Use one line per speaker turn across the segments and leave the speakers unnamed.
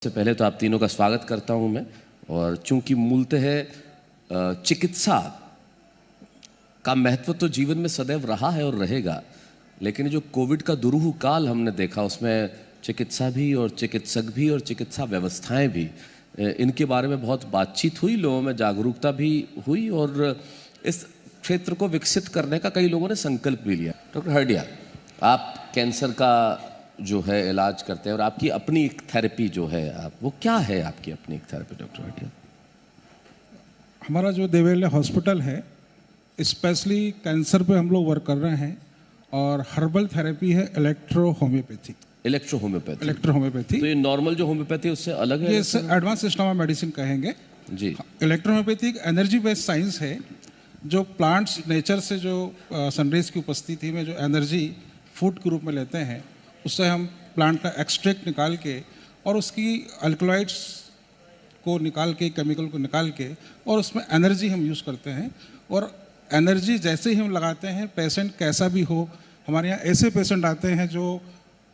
सबसे पहले तो आप तीनों का स्वागत करता हूं मैं। और चूंकि मूलतः चिकित्सा का महत्व तो जीवन में सदैव रहा है और रहेगा, लेकिन जो कोविड का दुरूह काल हमने देखा उसमें चिकित्सा भी और चिकित्सक भी और चिकित्सा व्यवस्थाएं भी, इनके बारे में बहुत बातचीत हुई, लोगों में जागरूकता भी हुई और इस क्षेत्र को विकसित करने का कई लोगों ने संकल्प भी लिया। डॉक्टर हरडिया, आप कैंसर का जो है इलाज करते हैं और आपकी अपनी एक थेरेपी जो है, आप वो क्या है आपकी अपनी एक थेरेपी डॉक्टर हरडिया?
हमारा जो देवेले हॉस्पिटल है स्पेशली कैंसर पे हम लोग वर्क कर रहे हैं और हर्बल थेरेपी है इलेक्ट्रो होम्योपैथी।
तो ये नॉर्मल जो होम्योपैथी है उससे अलग है?
ये एडवांस सिस्टम ऑफ मेडिसिन कहेंगे
जी।
इलेक्ट्रो होम्योपैथी एक एनर्जी बेस्ड साइंस है जो प्लांट्स नेचर से जो सनरेज की उपस्थिति में जो एनर्जी फूड के रूप में लेते हैं, उससे हम प्लांट का एक्सट्रैक्ट निकाल के और उसकी अल्कलॉइड्स को निकाल के, केमिकल को निकाल के और उसमें एनर्जी हम यूज़ करते हैं। और एनर्जी जैसे ही हम लगाते हैं, पेशेंट कैसा भी हो, हमारे यहाँ ऐसे पेशेंट आते हैं जो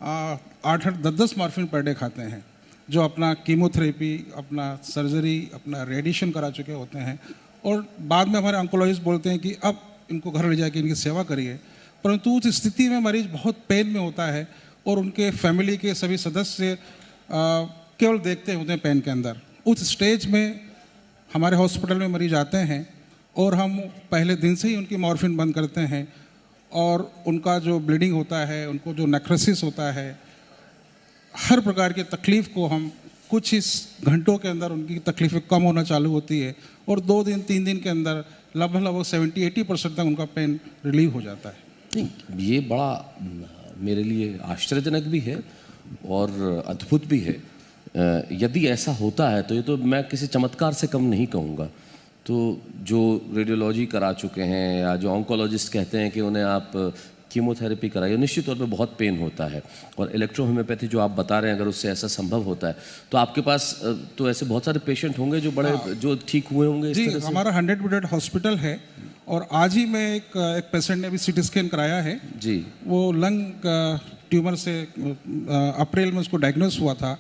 8-8, 10-10 मॉर्फिन पर डे खाते हैं, जो अपना कीमोथेरेपी, अपना सर्जरी, अपना रेडिएशन करा चुके होते हैं और बाद में हमारे ऑन्कोलॉजिस्ट बोलते हैं कि अब इनको घर ले जाके इनकी सेवा करिए। परंतु उस स्थिति में मरीज बहुत पेन में होता है और उनके फैमिली के सभी सदस्य केवल देखते होते हैं पेन के अंदर। उस स्टेज में हमारे हॉस्पिटल में मरीज आते हैं और हम पहले दिन से ही उनकी मॉर्फिन बंद करते हैं और उनका जो ब्लीडिंग होता है, उनको जो नेक्रोसिस होता है, हर प्रकार की तकलीफ़ को हम कुछ इस घंटों के अंदर उनकी तकलीफ़ें कम होना चालू होती है और 2 दिन 3 दिन के अंदर लगभग 70-80% तक उनका पेन रिलीव हो जाता है।
ये बड़ा मेरे लिए आश्चर्यजनक भी है और अद्भुत भी है। यदि ऐसा होता है तो ये तो मैं किसी चमत्कार से कम नहीं कहूँगा। तो जो रेडियोलॉजी करा चुके हैं या जो ऑन्कोलॉजिस्ट कहते हैं कि उन्हें आप कीमोथेरेपी कराइए, निश्चित तौर पे बहुत पेन होता है। और इलेक्ट्रो होम्योपैथी जो आप बता रहे हैं, अगर उससे ऐसा संभव होता है तो आपके पास तो ऐसे बहुत सारे पेशेंट होंगे जो बड़े जो ठीक हुए होंगे।
जी, हमारा 100 बेडेड हॉस्पिटल है और आज ही में एक पेशेंट ने अभी सीटी स्कैन कराया है
जी। वो
लंग ट्यूमर से अप्रैल में उसको डायग्नोस हुआ था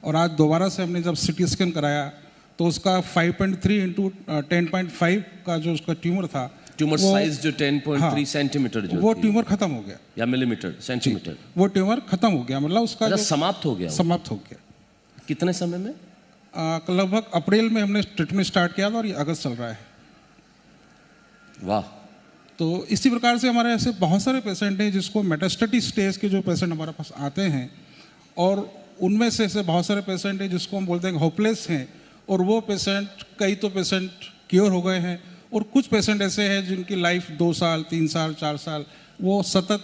और आज दोबारा से हमने जब सीटी स्कैन कराया तो उसका 5.3 इंटू 10.5 का जो उसका ट्यूमर था,
ट्यूमर साइज जो 10.3 सेंटीमीटर जो
वो ट्यूमर खत्म हो गया,
या मिलीमीटर सेंटीमीटर,
वो ट्यूमर खत्म हो गया, मतलब उसका जो
समाप्त हो गया। कितने समय में?
लगभग अप्रैल में हमने ट्रीटमेंट स्टार्ट किया था और ये अगस्त चल रहा है।
वाह।
तो इसी प्रकार से हमारे ऐसे बहुत सारे पेशेंट हैं जिसको मेटास्टेटिक स्टेज के जो पेशेंट हमारे पास आते हैं और उनमें से ऐसे बहुत सारे पेशेंट हैं जिसको हम बोलते हैं होपलेस हैं और वो पेशेंट, कई तो पेशेंट क्योर हो गए हैं और कुछ पेशेंट ऐसे हैं जिनकी लाइफ 2 साल 3 साल 4 साल वो सतत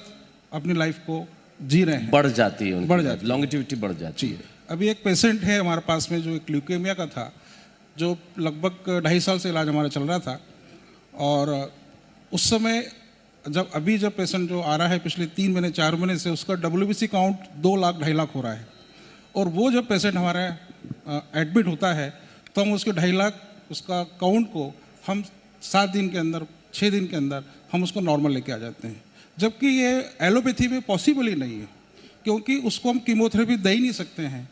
अपनी लाइफ को जी रहे हैं,
बढ़ जाती है, लॉन्गेटिविटी बढ़ जाती है।
अभी एक पेशेंट है हमारे पास में जो एक ल्यूकेमिया का था, जो लगभग 2.5 साल से इलाज हमारा चल रहा था और उस समय जब पेशेंट जो आ रहा है पिछले 3 महीने 4 महीने से, उसका WBC काउंट 2 लाख 2.5 लाख हो रहा है और वो जब पेशेंट हमारा एडमिट होता है तो हम उसके 2.5 लाख उसका काउंट को हम 7 दिन के अंदर 6 दिन के अंदर हम उसको नॉर्मल लेके आ जाते हैं, जबकि ये एलोपैथी में पॉसिबल ही नहीं है क्योंकि उसको हम कीमोथेरेपी दे ही नहीं सकते हैं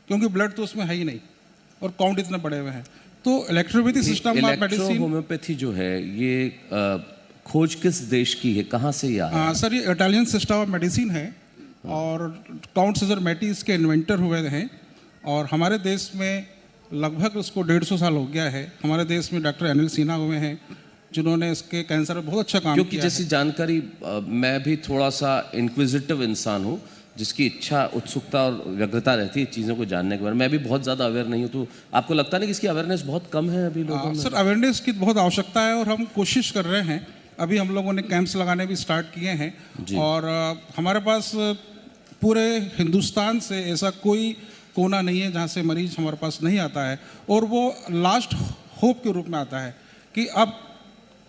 क्योंकि ब्लड तो उसमें है ही नहीं और काउंट इतने बड़े हुए हैं। तो electropathy system of medicine,
homeopathy जो है ये खोज किस देश की है, कहाँ से यह है?
सर ये इटालियन सिस्टम ऑफ मेडिसिन है और काउंट सीजर मैटी इसके इन्वेंटर हुए हैं और हमारे देश में लगभग उसको 150 साल हो गया है। हमारे देश में डॉक्टर अनिल सिन्हा हुए हैं जिन्होंने इसके कैंसर में बहुत अच्छा काम किया।
क्योंकि जैसी जानकारी मैं भी थोड़ा सा इंक्विजिटिव इंसान हूँ जिसकी इच्छा, उत्सुकता और व्यग्रता रहती है चीज़ों को जानने के बारे में। मैं भी बहुत ज़्यादा अवेयर नहीं हूँ, तो आपको लगता नहीं कि इसकी अवेयरनेस बहुत कम है अभी लोगों में?
सर अवेयरनेस की बहुत आवश्यकता है और हम कोशिश कर रहे हैं। अभी हम लोगों ने कैंप्स लगाने भी स्टार्ट किए हैं और हमारे पास पूरे हिंदुस्तान से ऐसा कोई कोना नहीं है जहाँ से मरीज हमारे पास नहीं आता है और वो लास्ट होप के रूप में आता है कि अब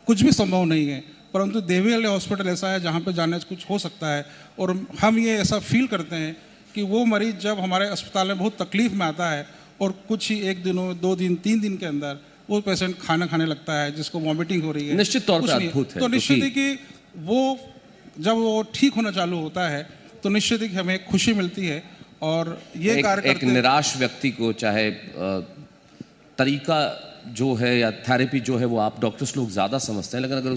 कुछ भी संभव नहीं है, परंतु देवीवाले हॉस्पिटल ऐसा है जहाँ पे जाने से कुछ हो सकता है। और हम ये ऐसा फील करते हैं कि वो मरीज जब हमारे अस्पताल में बहुत तकलीफ में आता है और कुछ ही 1 दिन 2 दिन 3 दिन के अंदर वो पेशेंट खाना खाने लगता है, जिसको वॉमिटिंग हो रही है,
निश्चित तौर पर अद्भुत है।
तो निश्चित है कि वो जब वो ठीक होना चालू होता है तो निश्चित ही हमें खुशी मिलती है और ये कार्य
एक
करते
निराश व्यक्ति को चाहे तरीका जो है या थेरेपी जो है वो आप डॉक्टर्स लोग ज़्यादा समझते हैं, लेकिन अगर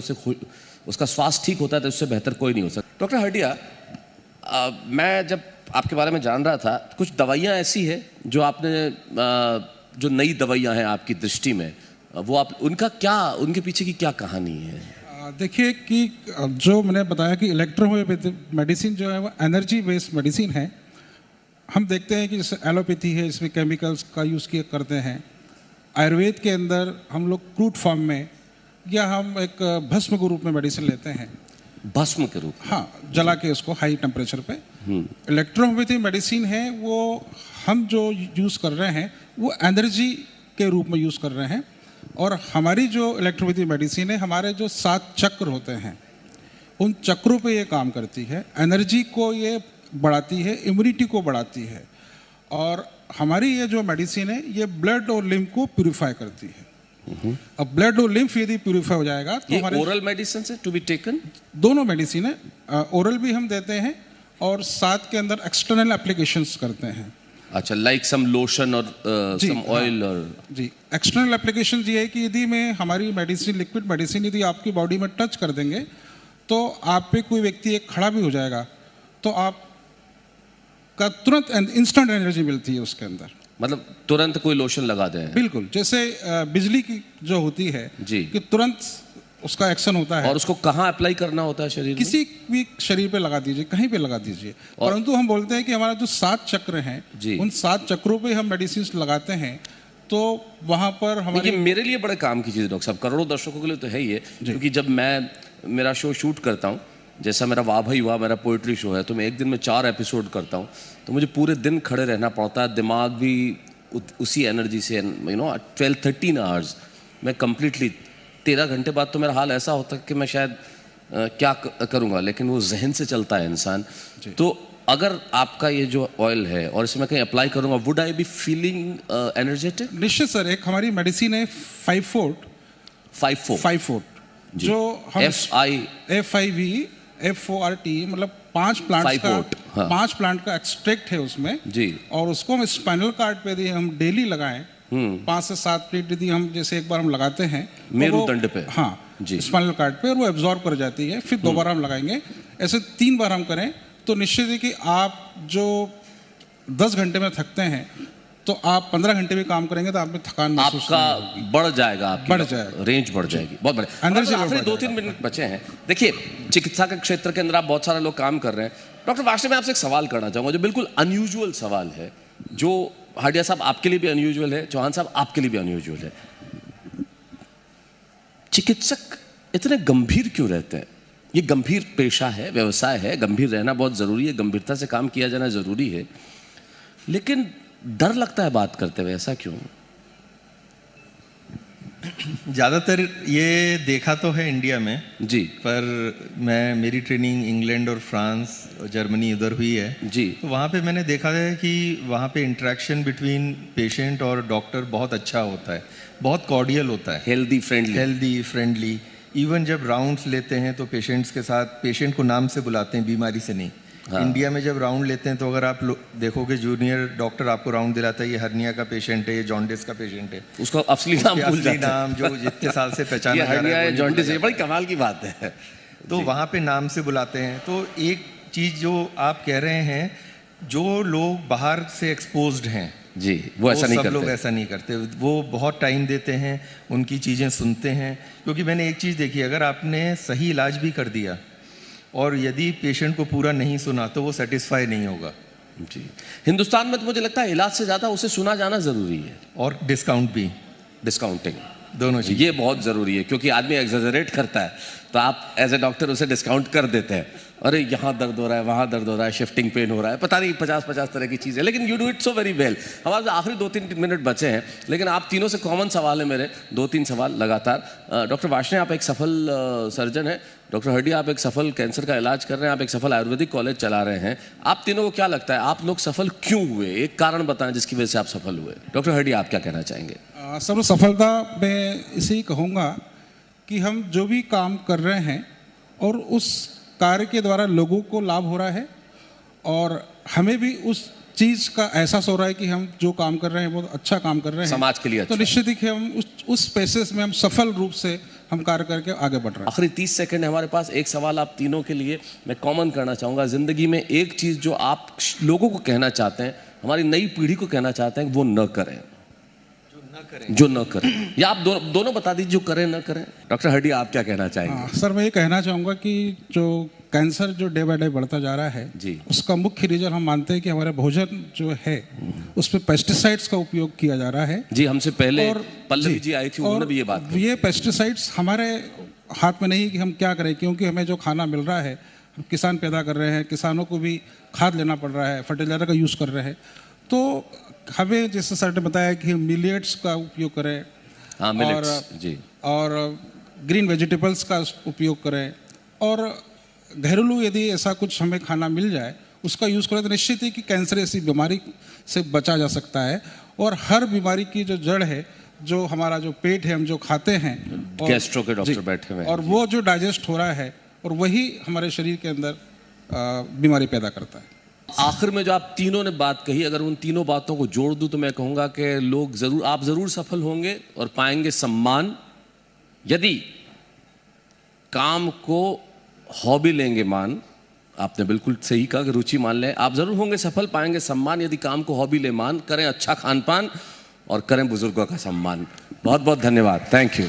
उसका स्वास्थ्य ठीक होता है तो उससे बेहतर कोई नहीं हो सकता। डॉक्टर हटिया, मैं जब आपके बारे में जान रहा था, कुछ दवाइयाँ ऐसी है जो आपने जो नई दवाइयाँ हैं आपकी दृष्टि में, वो आप उनके पीछे की क्या कहानी है?
देखिए कि जो मैंने बताया कि इलेक्ट्रोहोम्योपैथी मेडिसिन जो है वो एनर्जी बेस्ड मेडिसिन है। हम देखते हैं कि जैसे एलोपैथी है, इसमें केमिकल्स का यूज़ किया करते हैं। आयुर्वेद के अंदर हम लोग क्रूड फॉर्म में या हम एक भस्म के रूप में मेडिसिन लेते हैं।
भस्म के रूप?
हाँ, जला के उसको हाई टेम्परेचर पे। इलेक्ट्रोहोम्योपैथी मेडिसिन है वो हम जो यूज़ कर रहे हैं वो एनर्जी के रूप में यूज़ कर रहे हैं। और हमारी जो इलेक्ट्रोपैथी मेडिसिन है, हमारे जो 7 चक्र होते हैं उन चक्रों पे ये काम करती है। एनर्जी को ये बढ़ाती है, इम्यूनिटी को बढ़ाती है। और हमारी ये जो मेडिसिन है ये ब्लड और लिम्फ को प्यूरिफाई करती है। अब ब्लड और लिम्फ यदि प्यूरिफाई हो जाएगा तो हमारे
ओरल मेडिसिन है टू बी टेकन?
दोनों मेडिसिन है, ओरल भी हम देते हैं और साथ के अंदर एक्सटर्नल एप्लीकेशंस करते हैं।
अच्छा, लाइक सम लोशन और सम ऑयल? और
जी, एक्सटर्नल एप्लीकेशन ये है कि यदि मैं हमारी मेडिसिन, लिक्विड मेडिसिन यदि आपकी बॉडी में टच कर देंगे तो आप पे कोई व्यक्ति एक खड़ा भी हो जाएगा तो आप का तुरंत इंस्टेंट एनर्जी मिलती है उसके अंदर।
मतलब तुरंत कोई लोशन लगा दें?
बिल्कुल, जैसे बिजली की जो होती है
जी,
कि तुरंत उसका एक्शन होता है।
और उसको कहाँ अप्लाई करना होता है शरीर में?
किसी भी शरीर पे लगा दीजिए, कहीं पे लगा दीजिए। परंतु हम बोलते हैं कि हमारा जो 7 चक्र हैं उन 7 चक्रों पे हम मेडिसिन लगाते हैं तो वहाँ पर हमारे
मेरे लिए बड़े काम की चीज़ है डॉक्टर साहब, करोड़ों दर्शकों के लिए तो है ही है। क्योंकि जब मैं मेरा शो शूट करता हूँ, जैसा मेरा वाह भाई वाह मेरा पोइट्री शो है, तो मैं एक दिन में 4 एपिसोड करता हूँ, तो मुझे पूरे दिन खड़े रहना पड़ता है। दिमाग भी उसी एनर्जी से, 12-13 आवर्स मैं कंप्लीटली, 13 घंटे बाद तो मेरा हाल ऐसा होता है कि मैं शायद क्या करूँगा, लेकिन वो जहन से चलता है इंसान। तो अगर आपका ये जो ऑयल है और इसे मैं कहीं अप्लाई करूँगा, would I be feeling energetic?
निश्चित सर, एक हमारी मेडिसिन है 5 फोर्ट जो हम FIVFORT मतलब 5 प्लांट्स का 5 प्लांट का एक्सट्रैक्ट है उसमें जी। और उसको हम स्पाइनल कार्ड पे यदि हम डेली लगाएं 5 से 7 मिनट यदि हम जैसे एक बार हम लगाते हैं
मेरुदंड पे,
हाँ जी, स्पाइनल कार्ड पे, और वो एब्जॉर्ब कर जाती है। फिर दोबारा हम लगाएंगे, ऐसे 3 बार हम करें तो निश्चित है कि आप जो 10 घंटे में थकते हैं तो आप 15 घंटे भी काम करेंगे तो आप में थकान महसूस
आपका बढ़ जाएगा, रेंज बढ़ जाएगी, बहुत बढ़िया। आखिरी 2-3 मिनट बचे हैं। देखिए, चिकित्सा के क्षेत्र के अंदर आप बहुत सारे लोग काम कर रहे हैं। डॉक्टर वाष्णव, मैं आपसे एक सवाल करना चाहूँगा जो बिल्कुल अनयूजुअल सवाल है, जो हाडिया साहब आपके लिए भी अनयूजुअल है, चौहान साहब आपके लिए भी अनयूजुअल है। चिकित्सक इतने गंभीर क्यों रहते हैं? ये गंभीर पेशा है, व्यवसाय है, गंभीर रहना बहुत ज़रूरी है, गंभीरता से काम किया जाना ज़रूरी है, लेकिन डर लगता है बात करते हुए, ऐसा क्यों?
ज़्यादातर ये देखा तो है इंडिया में
जी, पर
मेरी ट्रेनिंग इंग्लैंड और फ्रांस और जर्मनी उधर हुई है जी, तो वहाँ पे मैंने देखा है कि वहाँ पे इंटरेक्शन बिटवीन पेशेंट और डॉक्टर बहुत अच्छा होता है, बहुत कॉर्डियल होता है,
हेल्दी
फ्रेंडली। इवन जब राउंड्स लेते हैं तो पेशेंट्स के साथ, पेशेंट को नाम से बुलाते हैं, बीमारी से नहीं। हाँ। इंडिया में जब राउंड लेते हैं तो अगर आप देखोगे जूनियर डॉक्टर आपको राउंड दिलाता है, ये हर्निया का पेशेंट है, ये जॉन्डिस का पेशेंट है,
उसका असली नाम भूल जाते हैं, नाम
जो जितने साल से पहचाना जा रहा है,
जॉन्डिस, ये बड़ी कमाल की बात है।
तो वहाँ पे नाम से बुलाते हैं। तो एक चीज़ जो आप कह रहे हैं, जो लोग बाहर से एक्सपोज्ड हैं
जी, वो ऐसा नहीं करते,
लोग ऐसा नहीं करते, वो बहुत टाइम देते हैं, उनकी चीज़ें सुनते हैं। क्योंकि मैंने एक चीज़ देखी, अगर आपने सही इलाज भी कर दिया और यदि पेशेंट को पूरा नहीं सुना तो वो सेटिस्फाई नहीं होगा
जी। हिंदुस्तान में तो मुझे लगता है इलाज से ज़्यादा उसे सुना जाना ज़रूरी है,
और डिस्काउंट भी,
डिस्काउंटिंग,
दोनों चीज़
ये बहुत ज़रूरी है। क्योंकि आदमी एग्जैजरेट करता है तो आप एज ए डॉक्टर उसे डिस्काउंट कर देते हैं, अरे यहाँ दर्द हो रहा है, वहाँ दर्द हो रहा है, शिफ्टिंग पेन हो रहा है, पता नहीं 50 तरह की चीज़ें, लेकिन you do it so very well. हमारे आखिरी 2-3 मिनट बचे हैं, लेकिन आप तीनों से कॉमन सवाल है मेरे, 2-3 सवाल लगातार। डॉक्टर वाष्णव, आप एक सफल सर्जन हैं, डॉक्टर हड्डिया आप एक सफल कैंसर का इलाज कर रहे हैं, आप एक सफल आयुर्वेदिक कॉलेज चला रहे हैं। आप तीनों को क्या लगता है, आप लोग सफल क्यों हुए? एक कारण बताएं जिसकी वजह से आप सफल हुए। डॉक्टर हड्डिया, आप क्या कहना चाहेंगे?
सब सफलता मैं इसे ही कहूँगा कि हम जो भी काम कर रहे हैं और उस कार्य के द्वारा लोगों को लाभ हो रहा है और हमें भी उस चीज़ का एहसास हो रहा है कि हम जो काम कर रहे हैं बहुत अच्छा काम कर रहे हैं
समाज के लिए
तो
अच्छा।
निश्चित ही कि हम उस स्पेसेस में हम सफल रूप से हम कार्य करके आगे बढ़ रहे हैं।
आखिरी 30 सेकंड है हमारे पास। एक सवाल आप तीनों के लिए मैं कॉमन करना चाहूँगा। ज़िंदगी में एक चीज़ जो आप लोगों को कहना चाहते हैं, हमारी नई पीढ़ी को कहना चाहते हैं, वो न करें, जो न करें, या आप दोनों बता दीजिए जो करें न करें। डॉक्टर हड्डी, आप क्या कहना चाहेंगे?
हाँ सर, मैं ये कहना चाहूँगा कि जो कैंसर जो डे बाय डे बढ़ता जा रहा है
जी,
उसका मुख्य रीजन हम मानते हैं कि हमारे भोजन जो है उसमें पेस्टिसाइड्स का उपयोग किया जा रहा है।
जी, हमसे पहले
और
पल्लवी जी आई थी, उन्होंने भी ये बात कही।
ये पेस्टिसाइड्स हमारे हाथ में नहीं कि हम क्या करें, क्योंकि हमें जो खाना मिल रहा है हम किसान पैदा कर रहे हैं, किसानों को भी खाद लेना पड़ रहा है, फर्टिलाइजर का यूज़ कर रहे हैं। तो हमें जैसे सर ने बताया कि हम मिलेट्स का उपयोग करें,
हाँ, मिलेट्स जी,
और ग्रीन वेजिटेबल्स का उपयोग करें, और घरेलू यदि ऐसा कुछ हमें खाना मिल जाए उसका यूज़ करें तो निश्चित ही कि कैंसर ऐसी बीमारी से बचा जा सकता है। और हर बीमारी की जो जड़ है, जो हमारा जो पेट है, हम जो खाते हैं,
गैस्ट्रो के डॉक्टर बैठे हुए हैं,
और वो जो डाइजेस्ट हो रहा है और वही हमारे शरीर के अंदर बीमारी पैदा करता है।
आखिर में जो आप तीनों ने बात कही, अगर उन तीनों बातों को जोड़ दूं तो मैं कहूँगा कि आप ज़रूर सफल होंगे और पाएंगे सम्मान, यदि काम को हॉबी लेंगे मान। आपने बिल्कुल सही कहा कि रुचि मान लें, आप ज़रूर होंगे सफल, पाएंगे सम्मान यदि काम को हॉबी ले मान, करें अच्छा खान पान और करें बुजुर्गों का सम्मान। बहुत बहुत धन्यवाद, थैंक यू।